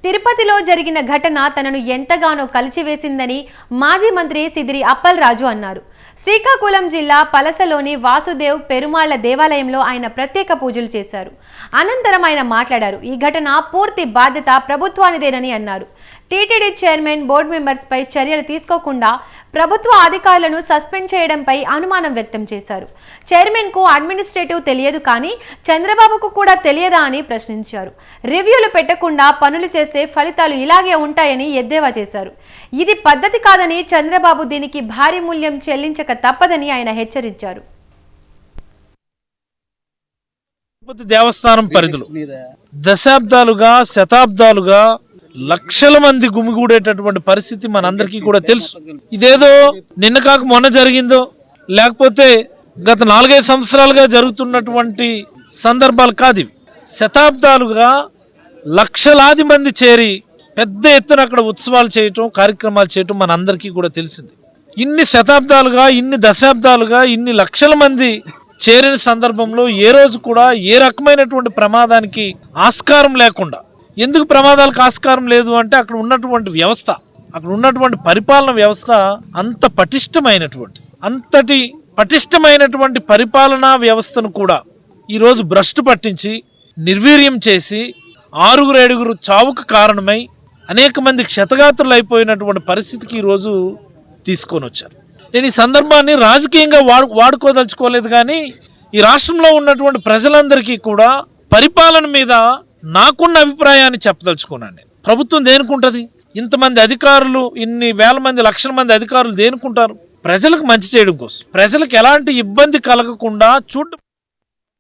తిరుపతిలో జరిగిన ఘటన తనను ఎంతగానో కలిచివేసిందని మాజీ మంత్రి సిదిరి అప్పలరాజు అన్నారు. శ్రీకాకుళం జిల్లా పలసలోని వాసుదేవ్ పెరుమాళ్ల దేవాలయంలో ఆయన ప్రత్యేక పూజలు చేశారు. అనంతరం ఆయన మాట్లాడారు. ఈ ఘటన పూర్తి బాధ్యత ప్రభుత్వానిదేనని అన్నారు. టీటీడీ చైర్మన్, బోర్డు మెంబర్స్ పై చర్యలు తీసుకోకుండా ప్రభుత్వ అధికారులను సస్పెండ్ చేయడంపై అనుమానం వ్యక్తం చేశారు. చైర్మన్ కు అడ్మినిస్ట్రేటివ్ తెలియదు కానీ చంద్రబాబుకు కూడా తెలియదా అని ప్రశ్నించారు. రివ్యూలు పెట్టకుండా పనులు చేసే ఫలితాలు ఇలాగే ఉంటాయని ఎద్దేవా చేశారు. ఇది పద్ధతి కాదని, చంద్రబాబు దీనికి భారీ మూల్యం చెల్లించక తప్పదని ఆయన హెచ్చరించారు. దేవస్థానం పరిధిలో దశాబ్దాలుగా, శతాబ్దాలుగా లక్షల మంది గుమిగూడేటటువంటి పరిస్థితి మనందరికీ కూడా తెలుసు. ఇదేదో నిన్న కాక మొన్న జరిగిందో, లేకపోతే గత 4-5 సంవత్సరాలుగా జరుగుతున్నటువంటి సందర్భాలు కాదు. శతాబ్దాలుగా లక్షలాది మంది చేరి పెద్ద ఎత్తున అక్కడ ఉత్సవాలు చేయటం, కార్యక్రమాలు చేయటం మనందరికీ కూడా తెలిసింది. ఇన్ని శతాబ్దాలుగా, ఇన్ని దశాబ్దాలుగా, ఇన్ని లక్షల మంది చేరిన సందర్భంలో ఏ రోజు కూడా ఏ రకమైనటువంటి ప్రమాదానికి ఆస్కారం లేకుండా, ఎందుకు ప్రమాదాలకు ఆస్కారం లేదు అంటే అక్కడ ఉన్నటువంటి వ్యవస్థ, అక్కడ ఉన్నటువంటి పరిపాలన వ్యవస్థ అంతటి పటిష్టమైనటువంటి పరిపాలనా వ్యవస్థను కూడా ఈరోజు భ్రష్టు పట్టించి నిర్వీర్యం చేసి 6-7 చావుకు కారణమై అనేక మంది క్షతగాత్రులు అయిపోయినటువంటి పరిస్థితికి ఈరోజు తీసుకొని వచ్చారు. నేను ఈ సందర్భాన్ని రాజకీయంగా వాడుకోదలుచుకోలేదు, కానీ ఈ రాష్ట్రంలో ఉన్నటువంటి ప్రజలందరికీ కూడా పరిపాలన మీద నాకున్న అభిప్రాయాన్ని చెప్పదలుచుకున్నాను. నేను ప్రభుత్వం దేనికుంటది? ఇంతమంది అధికారులు, ఇన్ని వేల మంది, లక్షల మంది అధికారులు దేనికుంటారు? ప్రజలకు మంచి చేయడం కోసం, ప్రజలకు ఎలాంటి ఇబ్బంది కలగకుండా చూడడం.